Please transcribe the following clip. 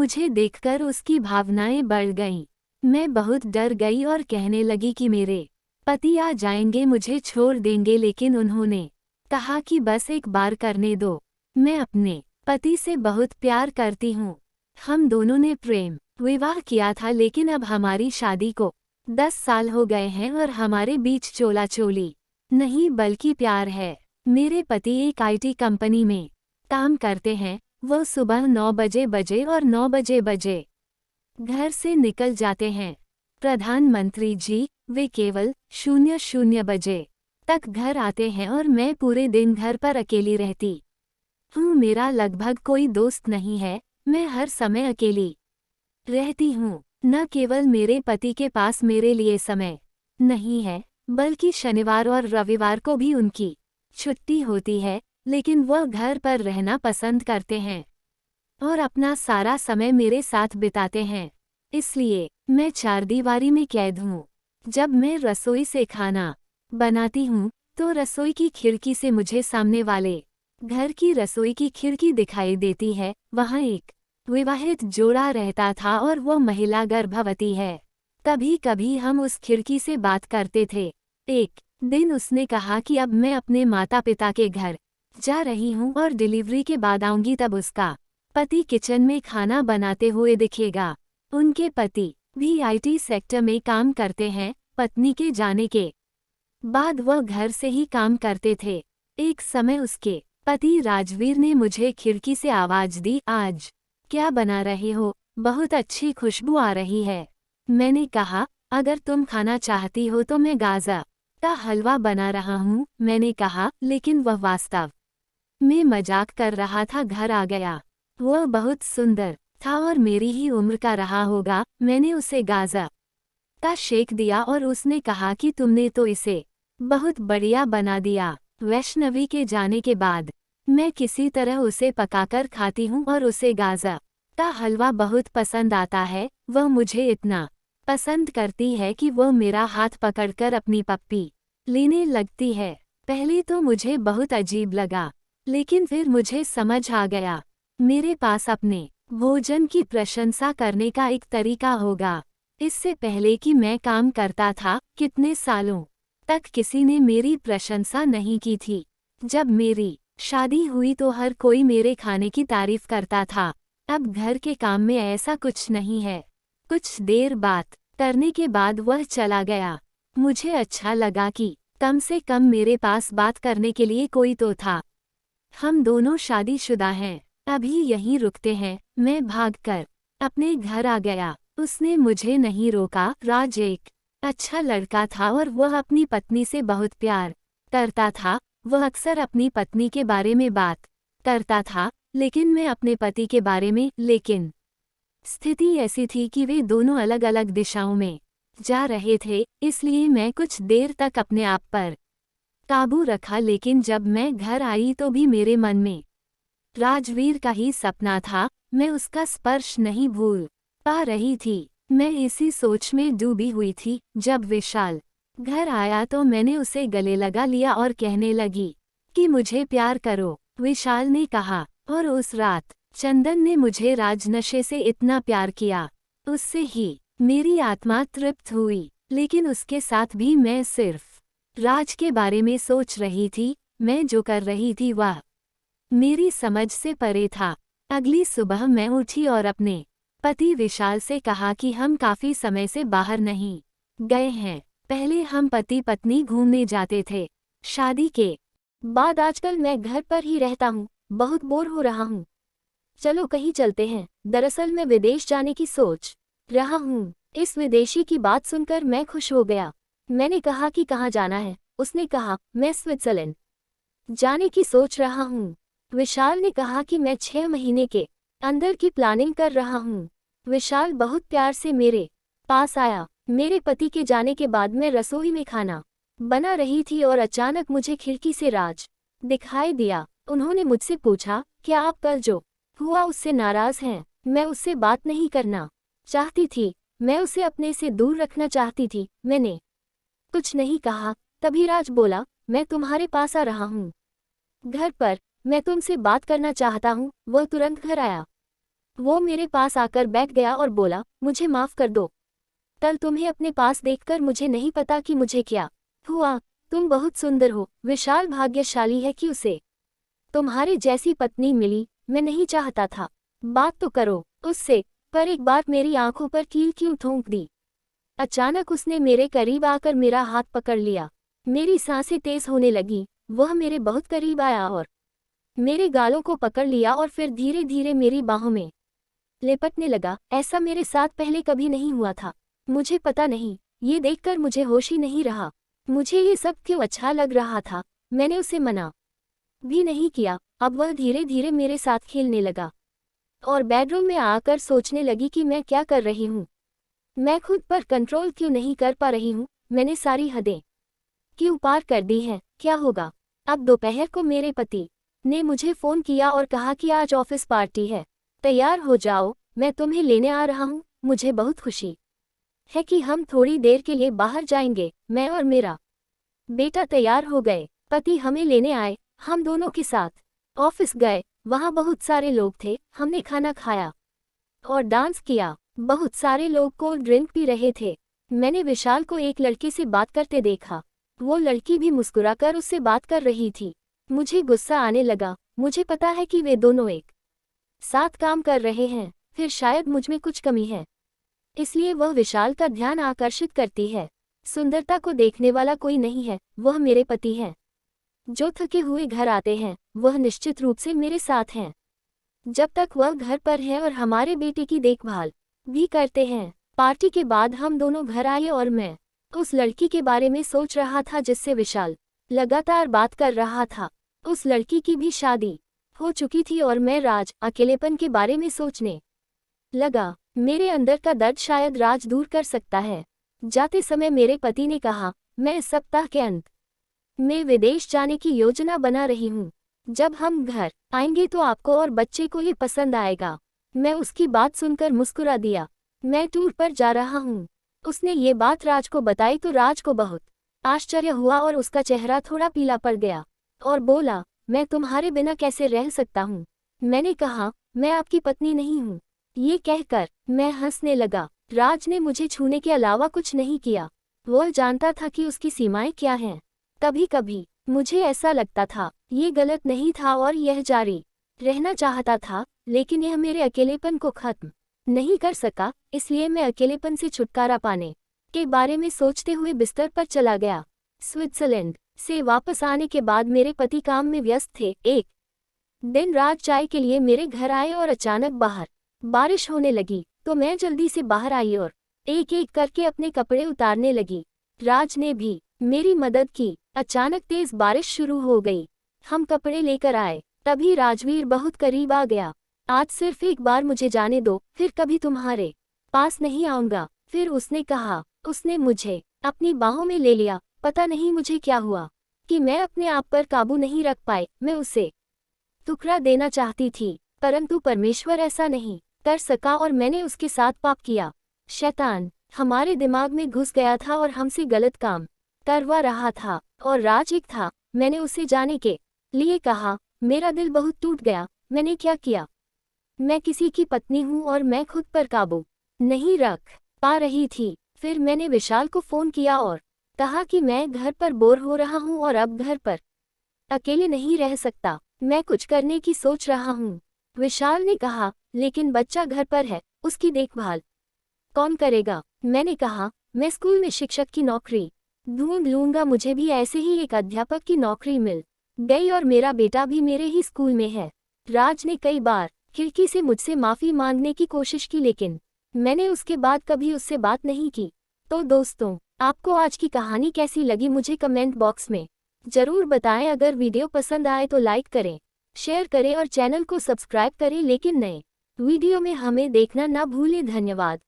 मुझे देखकर उसकी भावनाएं बढ़ गईं। मैं बहुत डर गई और कहने लगी कि मेरे पति आ जाएंगे, मुझे छोड़ देंगे, लेकिन उन्होंने कहा कि बस एक बार करने दो। मैं अपने पति से बहुत प्यार करती हूँ। हम दोनों ने प्रेम विवाह किया था, लेकिन अब हमारी शादी को 10 साल हो गए हैं और हमारे बीच चोला चोली नहीं बल्कि प्यार है। मेरे पति एक आईटी कंपनी में काम करते हैं। वो सुबह 9 बजे और 9 बजे घर से निकल जाते हैं। प्रधानमंत्री जी, वे केवल 00 बजे तक घर आते हैं और मैं पूरे दिन घर पर अकेली रहती हूँ। मेरा लगभग कोई दोस्त नहीं है। मैं हर समय अकेली रहती हूँ। न केवल मेरे पति के पास मेरे लिए समय नहीं है, बल्कि शनिवार और रविवार को भी उनकी छुट्टी होती है, लेकिन वह घर पर रहना पसंद करते हैं और अपना सारा समय मेरे साथ बिताते हैं। इसलिए मैं चारदीवारी में कैद हूँ। जब मैं रसोई से खाना बनाती हूँ तो रसोई की खिड़की से मुझे सामने वाले घर की रसोई की खिड़की दिखाई देती है। वहाँ एक विवाहित जोड़ा रहता था और वो महिला गर्भवती है। कभी कभी हम उस खिड़की से बात करते थे। एक दिन उसने कहा कि अब मैं अपने माता पिता के घर जा रही हूँ और डिलीवरी के बाद आऊंगी, तब उसका पति किचन में खाना बनाते हुए दिखेगा। उनके पति भी आईटी सेक्टर में काम करते हैं। पत्नी के जाने के बाद वह घर से ही काम करते थे। एक समय उसके पति राजवीर ने मुझे खिड़की से आवाज दी, आज क्या बना रहे हो? बहुत अच्छी खुशबू आ रही है। मैंने कहा, अगर तुम खाना चाहती हो तो मैं गाजर का हलवा बना रहा हूँ, मैंने कहा, लेकिन वह वास्तव में मजाक कर रहा था। घर आ गया। वह बहुत सुंदर था और मेरी ही उम्र का रहा होगा। मैंने उसे गाजर का शेक दिया और उसने कहा कि तुमने तो इसे बहुत बढ़िया बना दिया। वैष्णवी के जाने के बाद मैं किसी तरह उसे पकाकर खाती हूँ और उसे गाजर का हलवा बहुत पसंद आता है। वह मुझे इतना पसंद करती है कि वह मेरा हाथ पकड़कर अपनी पप्पी लेने लगती है। पहले तो मुझे बहुत अजीब लगा, लेकिन फिर मुझे समझ आ गया। मेरे पास अपने भोजन की प्रशंसा करने का एक तरीका होगा। इससे पहले कि मैं काम करता था, कितने सालों तक किसी ने मेरी प्रशंसा नहीं की थी। जब मेरी शादी हुई तो हर कोई मेरे खाने की तारीफ करता था। अब घर के काम में ऐसा कुछ नहीं है। कुछ देर बात करने के बाद वह चला गया। मुझे अच्छा लगा कि कम से कम मेरे पास बात करने के लिए कोई तो था। हम दोनों शादीशुदा हैं। अभी यहीं रुकते हैं। मैं भागकर अपने घर आ गया। उसने मुझे नहीं रोका। राज एक अच्छा लड़का था और वह अपनी पत्नी से बहुत प्यार करता था। वह अक्सर अपनी पत्नी के बारे में बात करता था, लेकिन मैं अपने पति के बारे में। लेकिन स्थिति ऐसी थी कि वे दोनों अलग अलग दिशाओं में जा रहे थे, इसलिए मैं कुछ देर तक अपने आप पर काबू रखा। लेकिन जब मैं घर आई तो भी मेरे मन में राजवीर का ही सपना था। मैं उसका स्पर्श नहीं भूल पा रही थी। मैं इसी सोच में डूबी हुई थी। जब विशाल घर आया तो मैंने उसे गले लगा लिया और कहने लगी कि मुझे प्यार करो। विशाल ने कहा, और उस रात चंदन ने मुझे राजनशे से इतना प्यार किया, उससे ही मेरी आत्मा तृप्त हुई। लेकिन उसके साथ भी मैं सिर्फ राज के बारे में सोच रही थी। मैं जो कर रही थी वह मेरी समझ से परे था। अगली सुबह मैं उठी और अपने पति विशाल से कहा कि हम काफी समय से बाहर नहीं गए हैं। पहले हम पति पत्नी घूमने जाते थे। शादी के बाद आजकल मैं घर पर ही रहता हूँ, बहुत बोर हो रहा हूँ। चलो कहीं चलते हैं। दरअसल मैं विदेश जाने की सोच रहा हूँ। इस विदेशी की बात सुनकर मैं खुश हो गया। मैंने कहा कि कहाँ जाना है? उसने कहा, मैं स्विट्जरलैंड जाने की सोच रहा हूँ। विशाल ने कहा कि मैं 6 महीने के अंदर की प्लानिंग कर रहा हूँ। विशाल बहुत प्यार से मेरे पास आया। मेरे पति के जाने के बाद मैं रसोई में खाना बना रही थी और अचानक मुझे खिड़की से राज दिखाई दिया। उन्होंने मुझसे पूछा, क्या आप कल जो हुआ उससे नाराज हैं? मैं उससे बात नहीं करना चाहती थी। मैं उसे अपने से दूर रखना चाहती थी। मैंने कुछ नहीं कहा। तभी राज बोला, मैं तुम्हारे पास आ रहा हूँ घर पर। मैं तुमसे बात करना चाहता हूँ। वह तुरंत घर आया। वो मेरे पास आकर बैठ गया और बोला, मुझे माफ कर दो। कल तुम्हें अपने पास देखकर मुझे नहीं पता कि मुझे क्या हुआ। तुम बहुत सुंदर हो। विशाल भाग्यशाली है कि उसे तुम्हारे जैसी पत्नी मिली। मैं नहीं चाहता था। बात तो करो उससे। पर एक बार मेरी आंखों पर कील क्यों ठोंक दी? अचानक उसने मेरे करीब आकर मेरा हाथ पकड़ लिया। मेरी सांसें तेज होने लगी। वह मेरे बहुत करीब आया और मेरे गालों को पकड़ लिया और फिर धीरे धीरे मेरी बाहों में लिपटने लगा। ऐसा मेरे साथ पहले कभी नहीं हुआ था। मुझे पता नहीं, ये देखकर मुझे होश ही नहीं रहा। मुझे ये सब क्यों अच्छा लग रहा था। मैंने उसे मना भी नहीं किया। अब वह धीरे धीरे मेरे साथ खेलने लगा और बेडरूम में आकर सोचने लगी कि मैं क्या कर रही हूँ। मैं खुद पर कंट्रोल क्यों नहीं कर पा रही हूँ। मैंने सारी हदें क्यों पार कर दी हैं। क्या होगा? अब दोपहर को मेरे पति ने मुझे फ़ोन किया और कहा कि आज ऑफिस पार्टी है, तैयार हो जाओ, मैं तुम्हें लेने आ रहा हूँ। मुझे बहुत खुशी है कि हम थोड़ी देर के लिए बाहर जाएंगे। मैं और मेरा बेटा तैयार हो गए। पति हमें लेने आए। हम दोनों के साथ ऑफिस गए। वहाँ बहुत सारे लोग थे। हमने खाना खाया और डांस किया। बहुत सारे लोग कोल्ड ड्रिंक पी रहे थे। मैंने विशाल को एक लड़के से बात करते देखा। वो लड़की भी मुस्कुराकर उससे बात कर रही थी। मुझे गुस्सा आने लगा। मुझे पता है कि वे दोनों एक साथ काम कर रहे हैं, फिर शायद मुझ में कुछ कमी है, इसलिए वह विशाल का ध्यान आकर्षित करती है। सुंदरता को देखने वाला कोई नहीं है, वह मेरे पति हैं। जो थके हुए घर आते हैं, वह निश्चित रूप से मेरे साथ हैं। जब तक वह घर पर है और हमारे बेटे की देखभाल भी करते हैं। पार्टी के बाद हम दोनों घर आए और मैं उस लड़की के बारे में सोच रहा था जिससे विशाल लगातार बात कर रहा था। उस लड़की की भी शादी हो चुकी थी और मैं राज अकेलेपन के बारे में सोचने लगा। मेरे अंदर का दर्द शायद राज दूर कर सकता है। जाते समय मेरे पति ने कहा, मैं इस सप्ताह के अंत में विदेश जाने की योजना बना रही हूँ। जब हम घर आएंगे तो आपको और बच्चे को ये पसंद आएगा। मैं उसकी बात सुनकर मुस्कुरा दिया। मैं टूर पर जा रहा हूँ। उसने ये बात राज को बताई तो राज को बहुत आश्चर्य हुआ और उसका चेहरा थोड़ा पीला पड़ गया और बोला, मैं तुम्हारे बिना कैसे रह सकता हूँ। मैंने कहा, मैं आपकी पत्नी नहीं हूँ। ये कहकर मैं हंसने लगा। राज ने मुझे छूने के अलावा कुछ नहीं किया। वह जानता था कि उसकी सीमाएं क्या हैं। कभी कभी मुझे ऐसा लगता था ये गलत नहीं था और यह जारी रहना चाहता था, लेकिन यह मेरे अकेलेपन को खत्म नहीं कर सका। इसलिए मैं अकेलेपन से छुटकारा पाने के बारे में सोचते हुए बिस्तर पर चला गया। स्विट्जरलैंड से वापस आने के बाद मेरे पति काम में व्यस्त थे। एक दिन रात चाय के लिए मेरे घर आए और अचानक बाहर बारिश होने लगी तो मैं जल्दी से बाहर आई और एक एक करके अपने कपड़े उतारने लगी। राज ने भी मेरी मदद की। अचानक तेज बारिश शुरू हो गई। हम कपड़े लेकर आए, तभी राजवीर बहुत करीब आ गया। आज सिर्फ एक बार मुझे जाने दो, फिर कभी तुम्हारे पास नहीं आऊंगा, फिर उसने कहा। उसने मुझे अपनी बाहों में ले लिया। पता नहीं मुझे क्या हुआ कि मैं अपने आप पर काबू नहीं रख पाई। मैं उसे टुकड़ा देना चाहती थी, परंतु परमेश्वर ऐसा नहीं कर सका और मैंने उसके साथ पाप किया। शैतान हमारे दिमाग में घुस गया था और हमसे गलत काम करवा रहा था और राज एक था। मैंने उसे जाने के लिए कहा। मेरा दिल बहुत टूट गया। मैंने क्या किया? मैं किसी की पत्नी हूँ और मैं खुद पर काबू नहीं रख पा रही थी। फिर मैंने विशाल को फ़ोन किया और कहा कि मैं घर पर बोर हो रहा हूँ और अब घर पर अकेले नहीं रह सकता। मैं कुछ करने की सोच रहा हूँ। विशाल ने कहा, लेकिन बच्चा घर पर है, उसकी देखभाल कौन करेगा? मैंने कहा, मैं स्कूल में शिक्षक की नौकरी ढूंढ लूंगा। मुझे भी ऐसे ही एक अध्यापक की नौकरी मिल गई और मेरा बेटा भी मेरे ही स्कूल में है। राज ने कई बार खिड़की से मुझसे माफ़ी मांगने की कोशिश की, लेकिन मैंने उसके बाद कभी उससे बात नहीं की। तो दोस्तों, आपको आज की कहानी कैसी लगी मुझे कमेंट बॉक्स में ज़रूर बताएं। अगर वीडियो पसंद आए तो लाइक करें, शेयर करें और चैनल को सब्सक्राइब करें। लेकिन नए वीडियो में हमें देखना ना भूलें। धन्यवाद।